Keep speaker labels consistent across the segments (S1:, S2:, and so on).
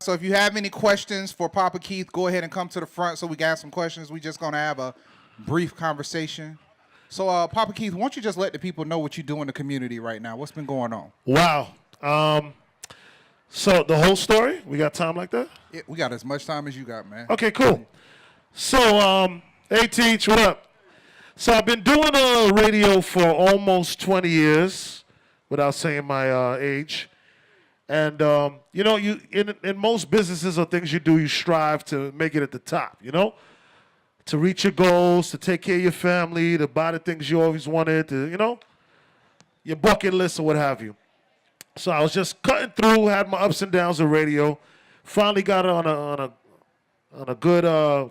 S1: So if you have any questions for Papa Keith, go ahead and come to the front so we got some questions. We're just going to have a brief conversation. So, Papa Keith, why don't you just let the people know what you do in the community right now? What's been going on?
S2: Wow. So the whole story? We got time like that?
S1: Yeah, we got as much time as you got, man.
S2: Okay, cool. So, hey, Teach, what up? So I've been doing radio for almost 20 years, without saying my age. And, you know, in most businesses or things you do, you strive to make it at the top, you know? To reach your goals, to take care of your family, to buy the things you always wanted, to, you know, your bucket list or what have you. So I was just cutting through, had my ups and downs of radio, finally got on a good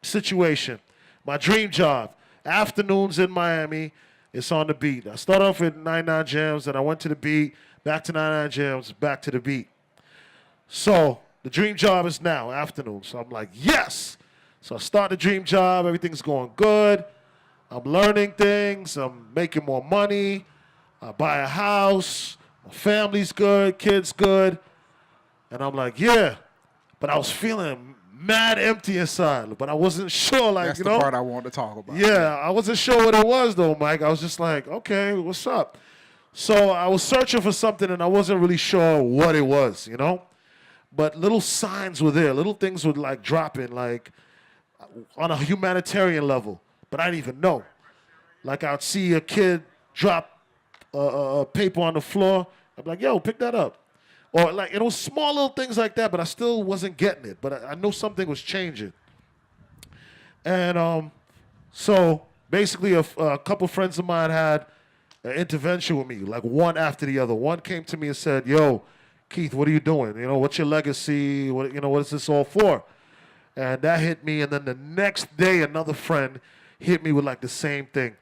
S2: situation. My dream job, afternoons in Miami, it's on the beat. I started off with 99 Jams, and I went to the beat, back to 99 Jams, back to the beat. So the dream job is now, afternoon. So I'm like, yes! So I start the dream job, everything's going good. I'm learning things, I'm making more money. I buy a house, my family's good, kids good. And I'm like, yeah. But I was feeling mad empty inside, but I wasn't sure, like,
S1: That's
S2: you
S1: the
S2: know.
S1: part I wanted to talk about.
S2: Yeah, I wasn't sure what it was, though, Mike. I was just like, okay, what's up? So I was searching for something, and I wasn't really sure what it was, you know. But little signs were there. Little things would, like, drop in, like, on a humanitarian level. But I didn't even know. Like, I'd see a kid drop a paper on the floor. I'd be like, yo, pick that up. Or, like, it was small little things like that, but I still wasn't getting it. But I knew something was changing. And so basically a couple friends of mine had an intervention with me, like one after the other. One came to me and said, yo, Keith, what are you doing? You know, what's your legacy? What, you know, what is this all for? And that hit me. And then the next day, another friend hit me with like the same thing.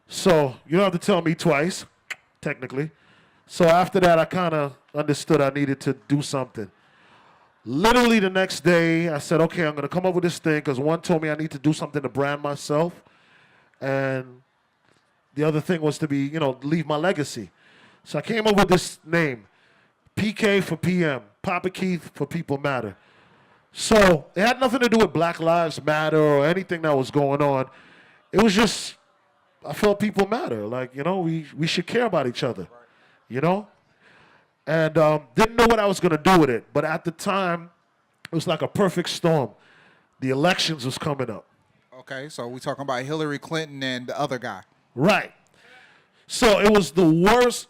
S2: So you don't have to tell me twice, technically. So after that, I kind of understood I needed to do something. Literally the next day, I said, okay, I'm going to come up with this thing because one told me I need to do something to brand myself. And the other thing was to be, you know, leave my legacy. So I came up with this name, PK for PM, Papa Keith for People Matter. So it had nothing to do with Black Lives Matter or anything that was going on. It was just, I felt people matter. Like, you know, we should care about each other, you know? And didn't know what I was going to do with it. But at the time, it was like a perfect storm. The elections was coming up.
S1: Okay, so we're talking about Hillary Clinton and the other guy.
S2: Right. So it was the worst.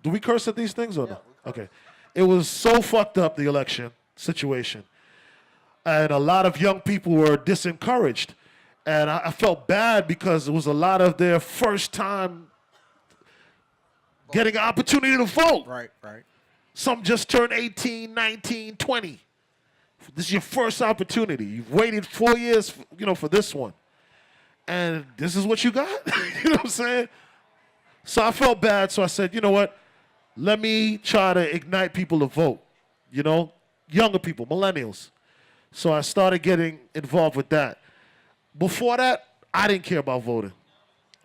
S2: Do we curse at these things or no? Okay. It was so fucked up, the election situation. And a lot of young people were disencouraged. And I felt bad because it was a lot of their first time getting an opportunity to vote.
S1: Right, right.
S2: Some just turned 18, 19, 20. This is your first opportunity. You've waited 4 years, you know, for this one. And this is what you got? You know what I'm saying? So I felt bad, so I said, you know what? Let me try to ignite people to vote, you know, younger people, millennials. So I started getting involved with that. Before that, I didn't care about voting.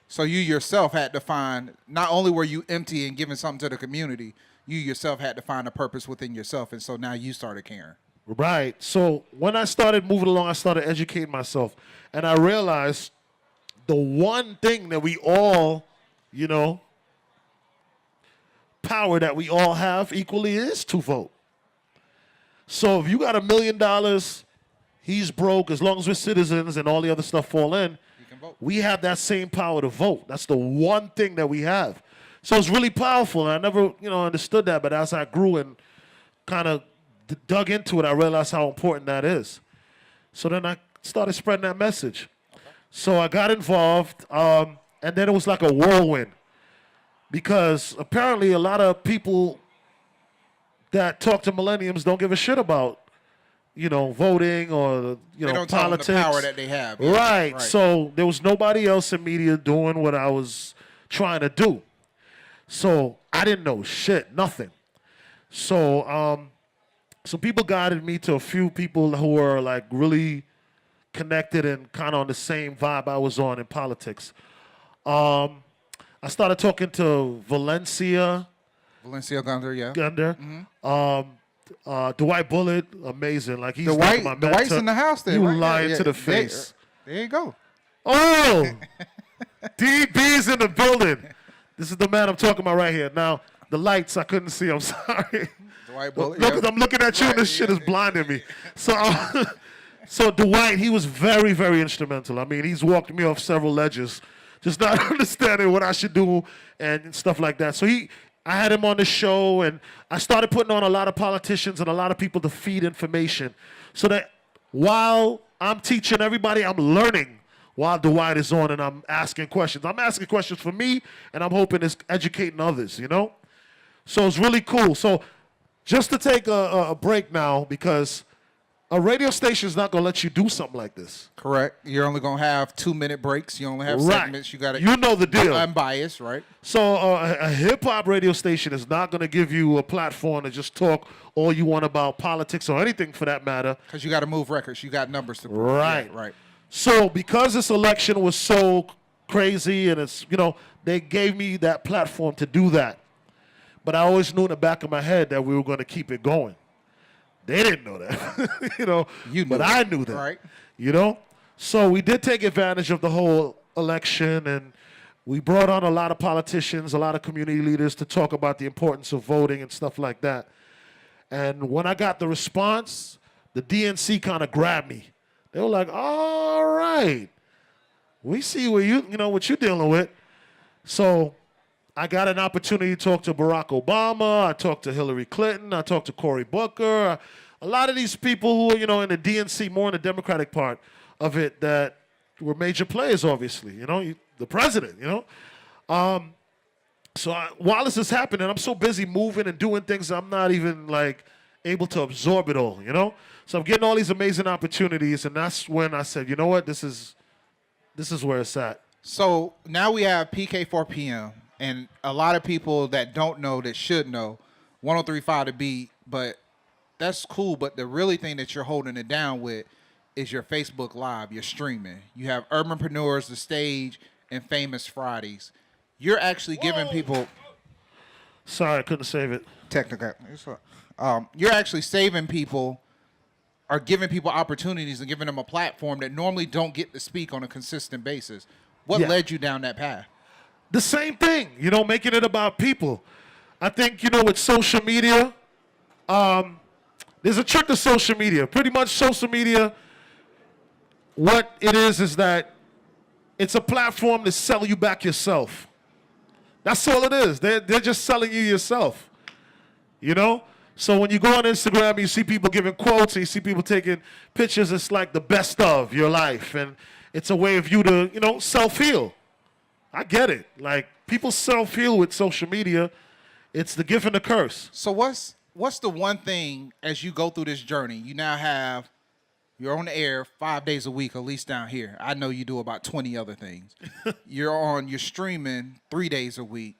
S1: So you yourself had to find, not only were you empty and giving something to the community, you yourself had to find a purpose within yourself, and so now you started caring.
S2: Right. So when I started moving along, I started educating myself, and I realized the one thing that we all, you know, power that we all have equally is to vote. So if you got $1 million, he's broke, as long as we're citizens and all the other stuff fall in, we have that same power to vote. That's the one thing that we have. So it's really powerful. And I never, you know, understood that, but as I grew and kind of dug into it, I realized how important that is. So then I started spreading that message. Okay. So I got involved, and then it was like a whirlwind because apparently a lot of people that talk to millennials don't give a shit about, you know, voting or, you know,
S1: don't
S2: politics.
S1: Tell them the power that they have.
S2: Yeah. Right. So there was nobody else in media doing what I was trying to do. So I didn't know shit, nothing. So so people guided me to a few people who were like really connected and kind of on the same vibe I was on in politics. I started talking to Valencia
S1: Gunder, yeah.
S2: Gunder.
S1: Mm-hmm.
S2: Dwight Bullitt, amazing. Like he's
S1: The
S2: like my
S1: White's
S2: mentor.
S1: in the house there.
S2: You
S1: right?
S2: lying
S1: Yeah,
S2: to the
S1: yeah.
S2: face.
S1: There you go.
S2: Oh, DB's in the building. This is the man I'm talking about right here. Now, the lights, I couldn't see. I'm sorry.
S1: Dwight Bullitt.
S2: No, because I'm looking at you and this shit is blinding me. So, so Dwight, he was very, very instrumental. I mean, he's walked me off several ledges, just not understanding what I should do and stuff like that. So I had him on the show, and I started putting on a lot of politicians and a lot of people to feed information so that while I'm teaching everybody, I'm learning while Dwight is on and I'm asking questions. I'm asking questions for me, and I'm hoping it's educating others, you know? So it's really cool. So just to take a break now, because a radio station is not going to let you do something like this.
S1: Correct. You're only going to have 2-minute breaks. You only have
S2: Right.
S1: segments. You got to.
S2: You know the deal.
S1: Unbiased, right?
S2: So a hip-hop radio station is not going to give you a platform to just talk all you want about politics or anything for that matter.
S1: Because you got to move records. You got numbers to prove.
S2: Right.
S1: Yeah, right.
S2: So because this election was so crazy and it's, they gave me that platform to do that. But I always knew in the back of my head that we were going to keep it going. They didn't know that,
S1: You knew
S2: but
S1: it,
S2: I knew that,
S1: right?
S2: So we did take advantage of the whole election, and we brought on a lot of politicians, a lot of community leaders to talk about the importance of voting and stuff like that. And when I got the response, the DNC kind of grabbed me. They were like, all right, we see what what you're dealing with. So I got an opportunity to talk to Barack Obama. I talked to Hillary Clinton. I talked to Cory Booker. A lot of these people who are, in the DNC, more in the Democratic part of it, that were major players, obviously, the president, So while this is happening, I'm so busy moving and doing things, I'm not even, able to absorb it all, So I'm getting all these amazing opportunities, and that's when I said, you know what, this is where it's at.
S1: So now we have PK4PM. And a lot of people that don't know that should know 103.5 The Beat, but that's cool. But the really thing that you're holding it down with is your Facebook Live, your streaming. You have Urbanpreneurs, The Stage, and Famous Fridays. You're actually giving people...
S2: Sorry, I couldn't save it.
S1: Technical. You're actually saving people or giving people opportunities and giving them a platform that normally don't get to speak on a consistent basis. What led you down that path?
S2: The same thing, making it about people. I think, with social media, there's a trick to social media. Pretty much social media, what it is that it's a platform to sell you back yourself. That's all it is. They're just selling you yourself, So when you go on Instagram, you see people giving quotes, and you see people taking pictures, it's like the best of your life. And it's a way of you to, self-heal. I get it. People self-heal with social media. It's the gift and the curse.
S1: So what's the one thing as you go through this journey? You now you're on the air 5 days a week, at least down here. I know you do about 20 other things. You're streaming 3 days a week.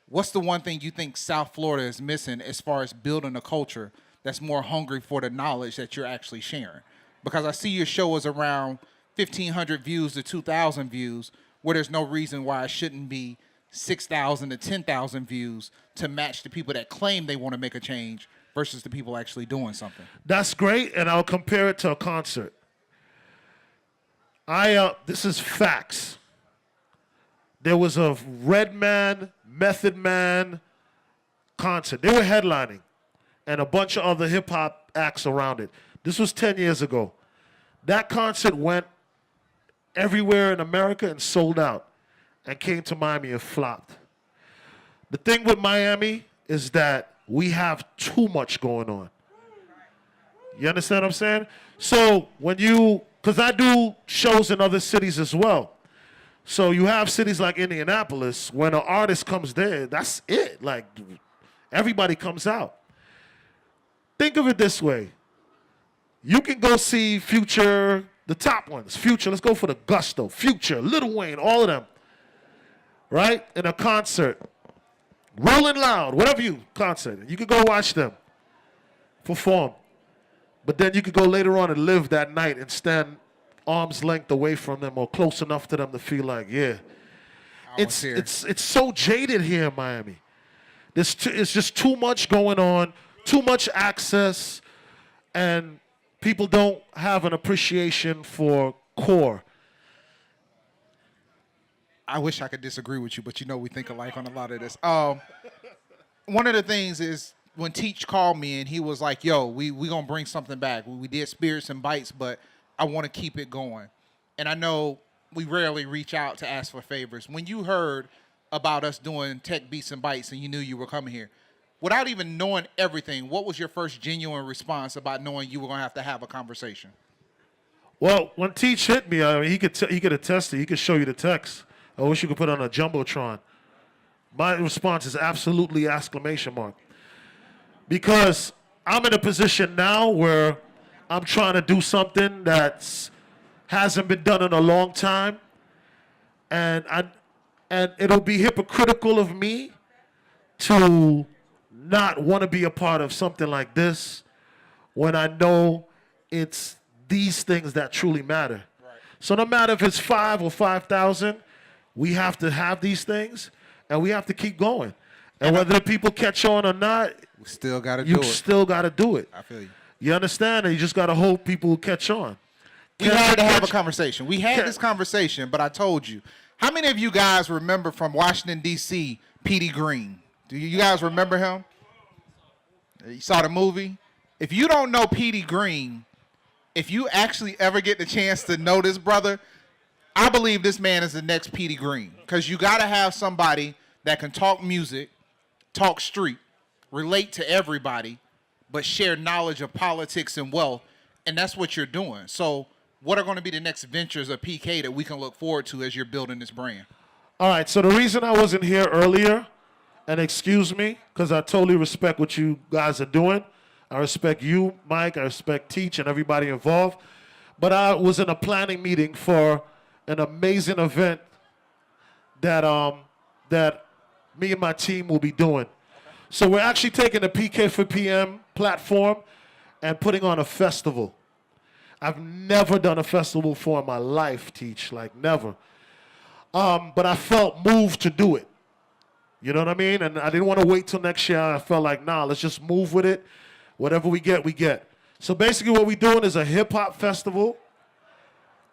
S1: What's the one thing you think South Florida is missing as far as building a culture that's more hungry for the knowledge that you're actually sharing? Because I see your show is around 1,500 views to 2,000 views, where there's no reason why it shouldn't be 6,000 to 10,000 views to match the people that claim they want to make a change versus the people actually doing something.
S2: That's great, and I'll compare it to a concert. This is facts. There was a Redman, Method Man concert. They were headlining, and a bunch of other hip-hop acts around it. This was 10 years ago. That concert went everywhere in America and sold out, and came to Miami and flopped. The thing with Miami is that we have too much going on. You understand what I'm saying? So because I do shows in other cities as well. So you have cities like Indianapolis, when an artist comes there, that's it. Everybody comes out. Think of it this way. You can go see Future, the top ones. Future, let's go for the Gusto. Future, Lil Wayne, all of them. Right? In a concert. Rolling Loud, whatever concert. You could go watch them perform. But then you could go later on and live that night and stand arm's length away from them or close enough to them to feel like, it's so jaded here in Miami. It's just too much going on, too much access, and people don't have an appreciation for core.
S1: I wish I could disagree with you, but you know we think alike on a lot of this. One of the things is when Teach called me and he was like, yo, we gonna bring something back. We did Spirits and Bytes, but I want to keep it going. And I know we rarely reach out to ask for favors. When you heard about us doing Tech Beats and Bytes and you knew you were coming here, without even knowing everything, what was your first genuine response about knowing you were gonna have to have a conversation?
S2: Well, when Teach hit me, I mean, he could attest it. He could show you the text. I wish you could put on a jumbotron. My response is absolutely exclamation mark. Because I'm in a position now where I'm trying to do something that hasn't been done in a long time. And it'll be hypocritical of me to not want to be a part of something like this when I know it's these things that truly matter. Right. So no matter if it's 5 or 5,000, we have to have these things, and we have to keep going. And whether the people catch on or not,
S1: we still got to do it.
S2: You still got to do it.
S1: I feel you.
S2: You understand? And you just got to hope people catch on.
S1: We had to have a conversation. We had this conversation, but I told you. How many of you guys remember from Washington, D.C., P.D. Greene? Do you guys remember him? You saw the movie? If you don't know P.D. Greene, if you actually ever get the chance to know this brother, I believe this man is the next P.D. Greene, because you got to have somebody that can talk music, talk street, relate to everybody, but share knowledge of politics and wealth, and that's what you're doing. So what are going to be the next ventures of PK that we can look forward to as you're building this brand?
S2: All right, so the reason I wasn't here earlier, and excuse me, because I totally respect what you guys are doing. I respect you, Mike. I respect Teach and everybody involved. But I was in a planning meeting for an amazing event that me and my team will be doing. So we're actually taking the PK for PM platform and putting on a festival. I've never done a festival before in my life, Teach, like never. But I felt moved to do it. You know what I mean? And I didn't want to wait till next year. I felt like, nah, let's just move with it. Whatever we get, we get. So basically what we're doing is a hip-hop festival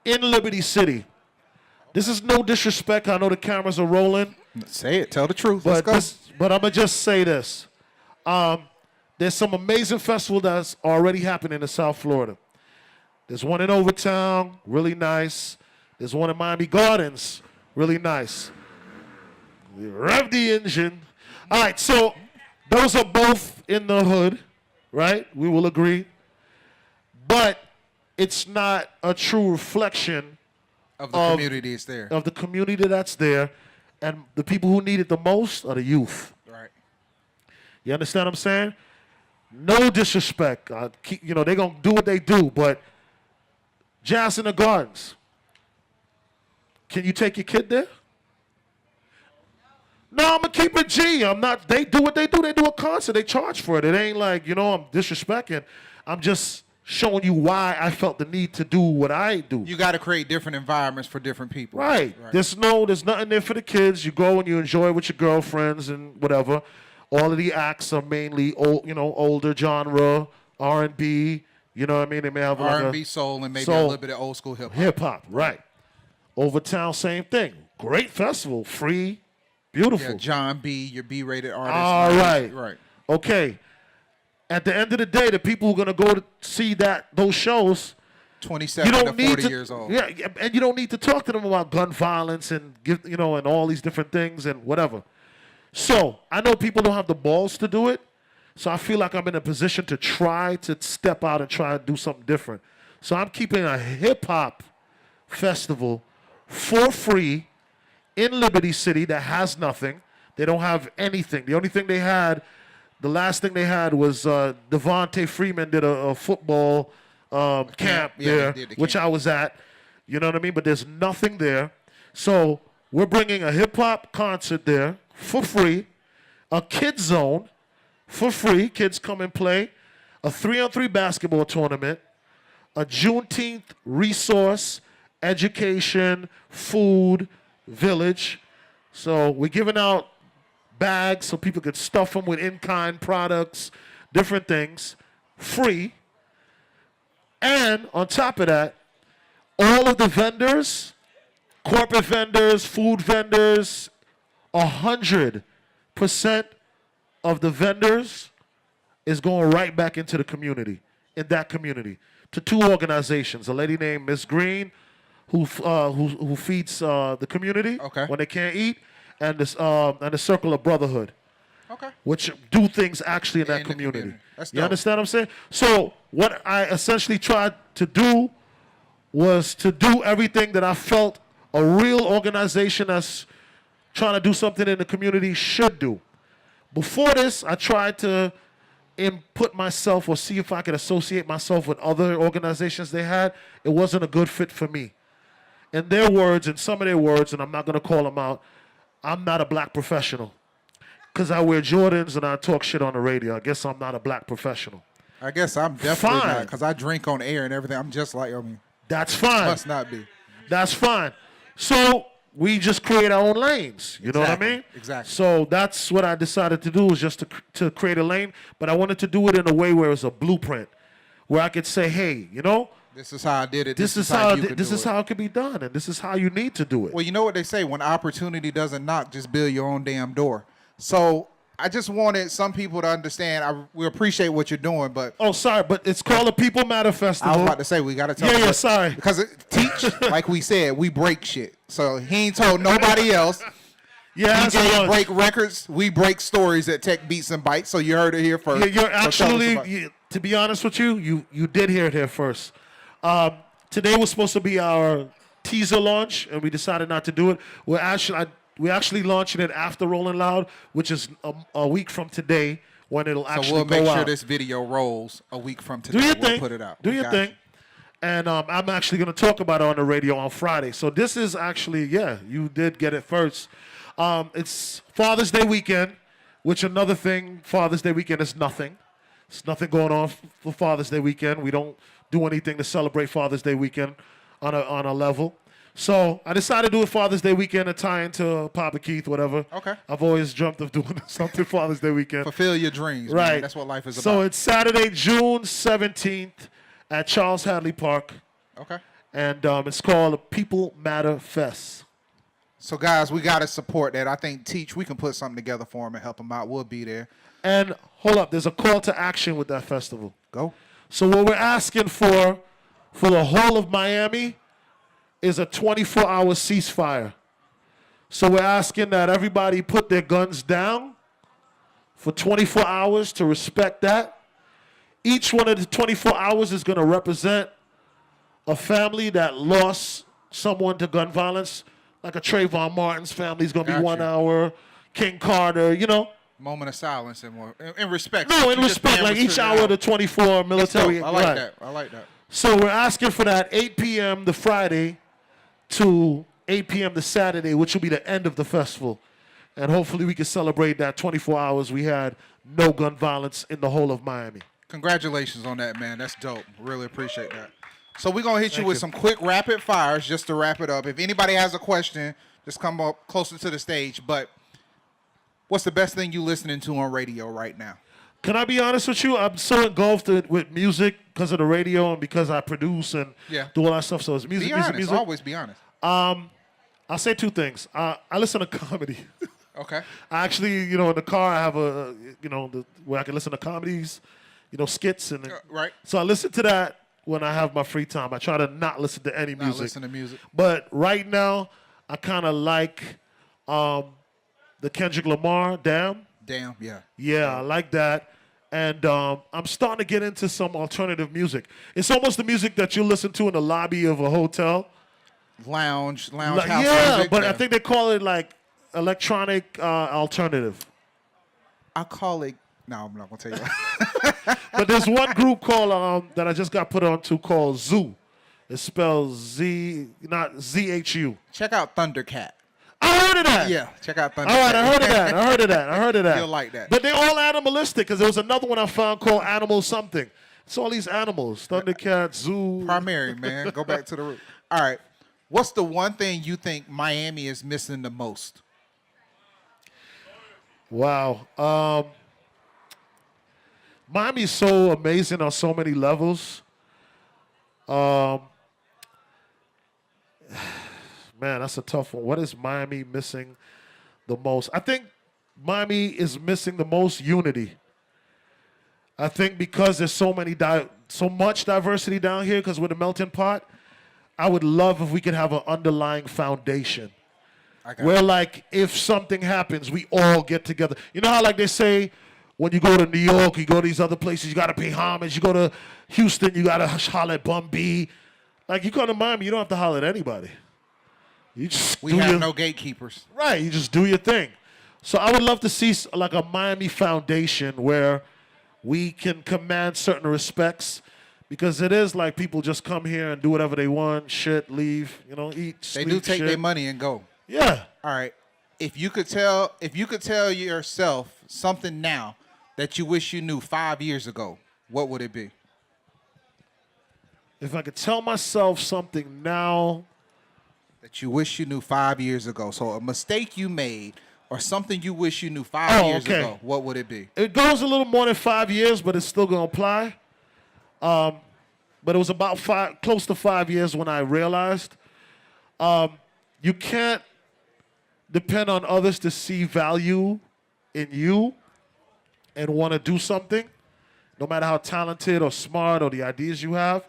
S2: in Liberty City. This is no disrespect. I know the cameras are rolling.
S1: Say it. Tell the truth. Let's go.
S2: But I'm going to just say this. There's some amazing festival that's already happening in South Florida. There's one in Overtown, really nice. There's one in Miami Gardens, really nice. Rev the engine. All right, so those are both in the hood, right? We will agree. But it's not a true reflection
S1: of the community that's there.
S2: Of the community that's there. And the people who need it the most are the youth.
S1: Right.
S2: You understand what I'm saying? No disrespect. They're going to do what they do, but Jazz in the Gardens. Can you take your kid there? No, I'm going to keep it G. I'm not. They do what they do. They do a concert. They charge for it. It ain't like, I'm disrespecting. I'm just showing you why I felt the need to do what I do.
S1: You got to create different environments for different people.
S2: Right. There's nothing there for the kids. You go and you enjoy with your girlfriends and whatever. All of the acts are mainly older genre, R&B. You know what I mean? They may have
S1: R&B, soul, and maybe a little bit of old school hip-hop.
S2: Hip-hop, right. Overtown, same thing. Great festival, free, beautiful.
S1: Yeah, John B., your B-rated artist.
S2: All right.
S1: Right.
S2: Okay. At the end of the day, the people who are going to go to see those shows,
S1: 27 to 40 years old.
S2: Yeah, and you don't need to talk to them about gun violence and and all these different things and whatever. So I know people don't have the balls to do it. So I feel like I'm in a position to try to step out and try to do something different. So I'm keeping a hip-hop festival for free in Liberty City that has nothing. They don't have anything. The only thing they had, the last thing they had was Devontae Freeman did a football camp there, which I was at. You know what I mean? But there's nothing there. So we're bringing a hip-hop concert there for free, a kid zone for free. Kids come and play, a 3-on-3 basketball tournament, a Juneteenth resource, education, food, village. So we're giving out bags so people could stuff them with in-kind products, different things, free. And on top of that, all of the vendors, corporate vendors, food vendors, 100% of the vendors is going right back into the community, in that community, to two organizations. A lady named Miss Greene, who feeds the community when they can't eat, and the Circle of Brotherhood, which do things actually in that community. You understand what I'm saying? So what I essentially tried to do was to do everything that I felt a real organization that's trying to do something in the community should do. Before this, I tried to input myself or see if I could associate myself with other organizations they had. It wasn't a good fit for me. In their words, in some of their words, and I'm not going to call them out, I'm not a black professional. Because I wear Jordans and I talk shit on the radio. I guess I'm not a black professional.
S1: I guess I'm definitely not, because I drink on air and everything. I'm just like,
S2: that's fine.
S1: Must not be.
S2: That's fine. So we just create our own lanes. You know what I mean?
S1: Exactly.
S2: So that's what I decided to do, was just to create a lane. But I wanted to do it in a way where it's a blueprint, where I could say, hey, you know,
S1: this is how I did it.
S2: This is how it could be done, and this is how you need to do it.
S1: Well, you know what they say: when opportunity doesn't knock, just build your own damn door. So I just wanted some people to understand. We appreciate what you're doing, but
S2: sorry, but it's called a People Matter Festival.
S1: I was about to say we got to tell.
S2: Yeah, sorry.
S1: Because Teach, like we said, we break shit. So he ain't told nobody else.
S2: Yeah,
S1: DJs break records. We break stories at Tech Beats and Bytes. So you heard it here first.
S2: Yeah, you're actually, to be honest with you, you did hear it here first. Today was supposed to be our teaser launch, and we decided not to do it. We're actually launching it after Rolling Loud, which is a week from today when it'll actually go out.
S1: So we'll make sure this video rolls a week from today.
S2: Do your
S1: thing.
S2: We'll
S1: put it out.
S2: Do your thing. And I'm actually going to talk about it on the radio on Friday. So this is actually, you did get it first. It's Father's Day weekend, which another thing, Father's Day weekend is nothing. There's nothing going on for Father's Day weekend. We don't do anything to celebrate Father's Day weekend on a level. So I decided to do a Father's Day weekend and tie into Papa Keith, whatever.
S1: Okay.
S2: I've always dreamt of doing something Father's Day weekend.
S1: Fulfill your dreams,
S2: right?
S1: Man. That's what life is about.
S2: So it's Saturday, June 17th at Charles Hadley Park.
S1: Okay.
S2: And it's called People Matter Fest.
S1: So guys, we got to support that. I think Teach, we can put something together for him and help him out. We'll be there.
S2: And hold up, there's a call to action with that festival.
S1: Go.
S2: So what we're asking for the whole of Miami is a 24-hour ceasefire. So we're asking that everybody put their guns down for 24 hours to respect that. Each one of the 24 hours is going to represent a family that lost someone to gun violence, like a Trayvon Martin's family is going to be 1 hour, King Carter, you know.
S1: Moment of silence and more. In respect.
S2: No, in respect, like each hour of the 24 military.
S1: I like that. I like that.
S2: So we're asking for that 8 p.m. the Friday to 8 p.m. the Saturday, which will be the end of the festival. And hopefully we can celebrate that 24 hours we had no gun violence in the whole of Miami.
S1: Congratulations on that, man. That's dope. Really appreciate that. So we're going to hit you with some quick rapid fires just to wrap it up. If anybody has a question, just come up closer to the stage. But what's the best thing you listening to on radio right now?
S2: Can I be honest with you? I'm so engulfed with music because of the radio and because I produce and do all that stuff. So it's music,
S1: be honest.
S2: music.
S1: Always be honest.
S2: I'll say two things. I listen to comedy.
S1: Okay.
S2: I actually, in the car I have where I can listen to comedies, skits and
S1: right.
S2: So I listen to that when I have my free time. I try to not listen to any music.
S1: Not listen to music.
S2: But right now, I kind of like the Kendrick Lamar, Damn.
S1: Damn, yeah.
S2: Yeah, I like that. And I'm starting to get into some alternative music. It's almost the music that you listen to in the lobby of a hotel.
S1: Lounge house music.
S2: Yeah, but I think they call it like electronic alternative.
S1: I call it, no, I'm not going to tell you.
S2: But there's one group called, that I just got put onto called Zoo. It spells Z, not Z-H-U.
S1: Check out Thundercat.
S2: I heard of that.
S1: Yeah, check out Thundercat.
S2: All right, I heard of that.
S1: You'll like that.
S2: But they're all animalistic because there was another one I found called Animal Something. It's all these animals. Thundercat, Zoo.
S1: Primary, man. Go back to the root. All right. What's the one thing you think Miami is missing the most?
S2: Wow. Miami's so amazing on so many levels. Um, man, that's a tough one. What is Miami missing the most? I think Miami is missing the most unity. I think because there's so much diversity down here, because we're the melting pot, I would love if we could have an underlying foundation. Where, like, if something happens, we all get together. You know how, like, they say when you go to New York, you go to these other places, you got to pay homage. You go to Houston, you got to holler at Bun B. Like, you come to Miami, you don't have to holler at anybody. You just
S1: We have no gatekeepers.
S2: Right, you just do your thing. So I would love to see, like, a Miami foundation where we can command certain respects, because it is like people just come here and do whatever they want, shit, leave, eat,
S1: They
S2: sleep,
S1: do take
S2: shit.
S1: their money and go.
S2: Yeah.
S1: All right. If you could tell yourself something now that you wish you knew 5 years ago, what would it be?
S2: If I could tell myself something now
S1: that you wish you knew 5 years ago. So a mistake you made or something you wish you knew 5 years ago, what would it be?
S2: It goes a little more than 5 years, but it's still going to apply. But it was about close to 5 years when I realized you can't depend on others to see value in you and want to do something, no matter how talented or smart or the ideas you have.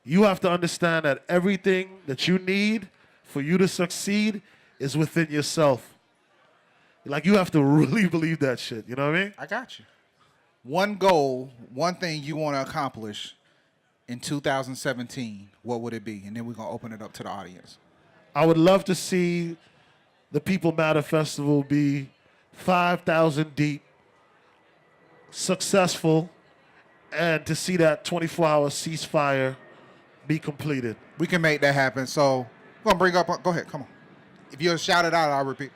S2: You have to understand that everything that you need for you to succeed is within yourself. Like, you have to really believe that shit. You know what I mean?
S1: I got you. One goal, one thing you want to accomplish in 2017, what would it be? And then we're going to open it up to the audience.
S2: I would love to see the People Matter Festival be 5,000 deep, successful, and to see that 24-hour ceasefire be completed.
S1: We can make that happen. So we're going to bring up, go ahead, come on. If you'll shout it out, I'll repeat.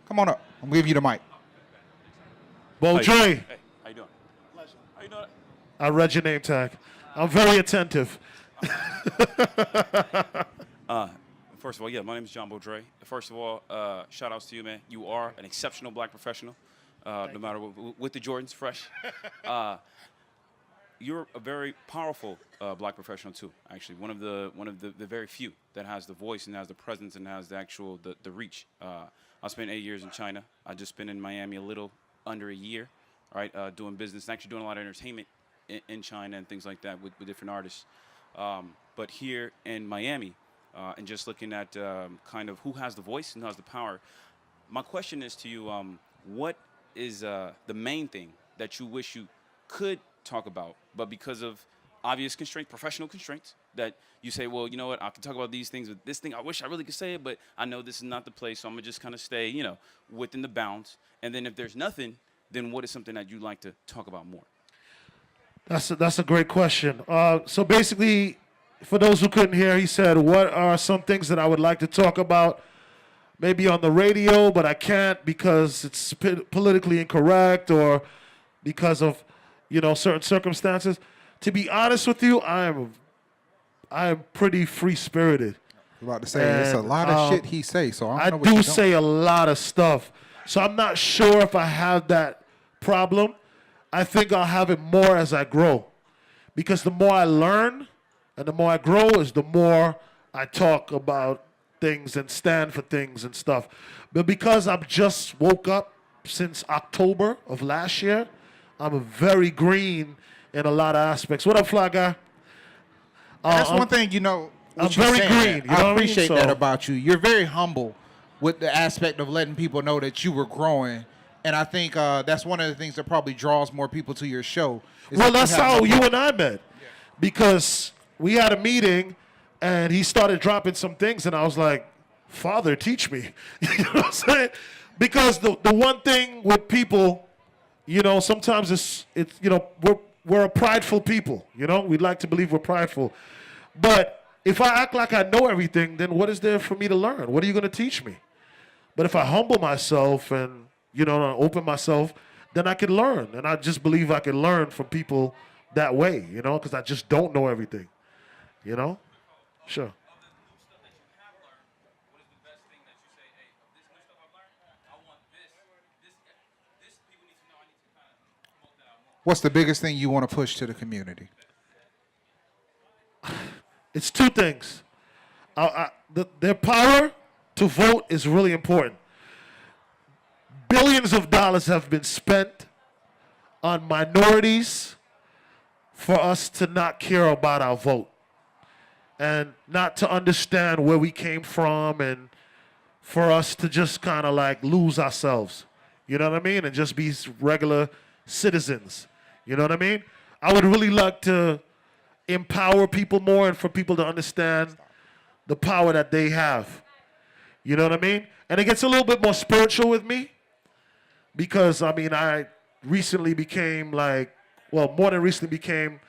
S1: Come on up. I'm going to give you the mic.
S2: Bo Dre.
S3: Hey, how you doing? Pleasure. How you doing?
S2: I read your name tag. I'm very attentive.
S3: First of all, yeah, my name is John Beaudre. First of all, shout outs to you, man. You are an exceptional black professional, no matter what, with the Jordans, fresh. You're a very powerful black professional too. Actually, one of the very few that has the voice and has the presence and has the actual the reach. I spent 8 years in China. I just been in Miami a little under a year, all right, doing business and actually doing a lot of entertainment in China and things like that with different artists. But here in Miami, and just looking at kind of who has the voice and who has the power, my question is to you, what is the main thing that you wish you could talk about, but because of obvious constraints, professional constraints, that you say, well, you know what, I can talk about these things, but this thing, I wish I really could say it, but I know this is not the place, so I'm going to just kind of stay, within the bounds. And then if there's nothing, then what is something that you'd like to talk about more?
S2: That's a great question. So basically, for those who couldn't hear, he said, what are some things that I would like to talk about, maybe on the radio, but I can't because it's politically incorrect or because of, certain circumstances. To be honest with you, I am pretty free-spirited.
S1: I'm about to say, it's a lot of shit he say, so I don't know what
S2: do
S1: you
S2: say a lot of stuff. So I'm not sure if I have that problem. I think I'll have it more as I grow. Because the more I learn and the more I grow is the more I talk about things and stand for things and stuff. But because I've just woke up since October of last year, I'm very green in a lot of aspects. What up, Fly Guy?
S1: That's one thing,
S2: I'm very green.
S1: I appreciate that about you. You're very humble with the aspect of letting people know that you were growing. And I think that's one of the things that probably draws more people to your show.
S2: Well, that's how you and I met. Because we had a meeting, and he started dropping some things, and I was like, Father, teach me. You know what I'm saying? Because the one thing with people, sometimes it's we're a prideful people. We'd like to believe we're prideful. But if I act like I know everything, then what is there for me to learn? What are you going to teach me? But if I humble myself and, open myself, then I can learn. And I just believe I can learn from people that way, because I just don't know everything. Sure.
S1: What's the biggest thing you want to push to the community?
S2: It's two things. Their power to vote is really important. Billions of dollars have been spent on minorities for us to not care about our vote and not to understand where we came from and for us to just kind of like lose ourselves. You know what I mean? And just be regular citizens. You know what I mean? I would really like to empower people more and for people to understand the power that they have. You know what I mean? And it gets a little bit more spiritual with me because, I mean, I recently became more than recently became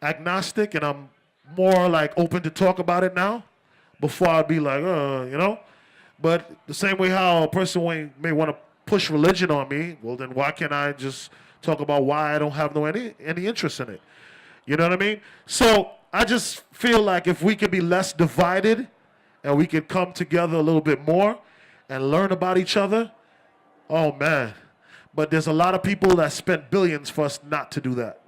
S2: agnostic, and I'm more like open to talk about it now. Before I'd be like, you know? But the same way how a person may want to push religion on me, well, then why can't I just talk about why I don't have any interest in it? You know what I mean? So I just feel like if we could be less divided and we could come together a little bit more and learn about each other, oh, man. But there's a lot of people that spent billions for us not to do that.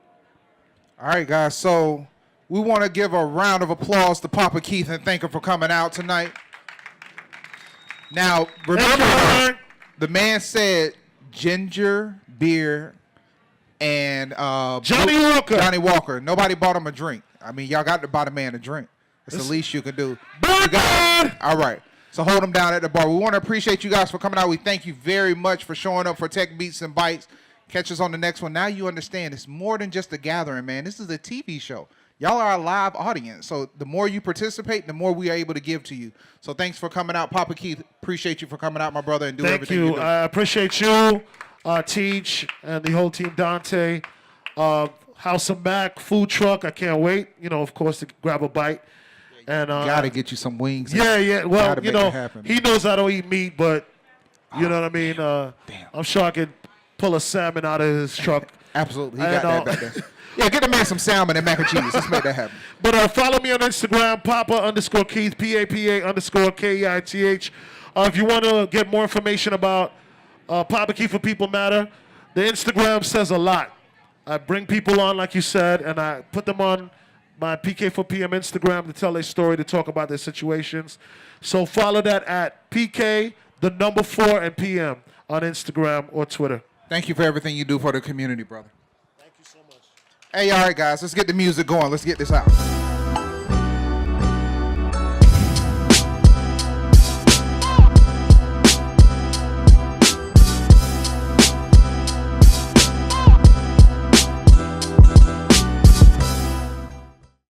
S1: All right, guys. So we want to give a round of applause to Papa Keith and thank him for coming out tonight. Now, remember, the man said ginger, beer, and Johnny Walker. Nobody bought him a drink. I mean, y'all got to buy the man a drink. It's the least you can do. All right. So hold him down at the bar. We want to appreciate you guys for coming out. We thank you very much for showing up for Tech Beats and Bytes. Catch us on the next one. Now you understand it's more than just a gathering, man. This is a TV show. Y'all are a live audience. So the more you participate, the more we are able to give to you. So thanks for coming out. Papa Keith, appreciate you for coming out, my brother, and do everything you do.
S2: Thank you. I appreciate you, Teach, and the whole team, Dante. House of Mac, food truck. I can't wait, of course, to grab a bite. And
S1: gotta get you some wings.
S2: Yeah. Well, he knows I don't eat meat, but you know what I mean.
S1: Damn.
S2: I'm sure I could pull a salmon out of his truck.
S1: Absolutely, he got that back there. Yeah, get the man some salmon and mac and cheese. Let's make that happen.
S2: But follow me on Instagram, Papa_Keith, PAPA_KEITH. If you want to get more information about Papa Keith for People Matter, the Instagram says a lot. I bring people on, like you said, and I put them on my PK4PM Instagram to tell their story, to talk about their situations. So follow that at PK4 and PM on Instagram or Twitter.
S1: Thank you for everything you do for the community, brother.
S2: Thank you so much.
S1: Hey, all right, guys, let's get the music going. Let's get this out.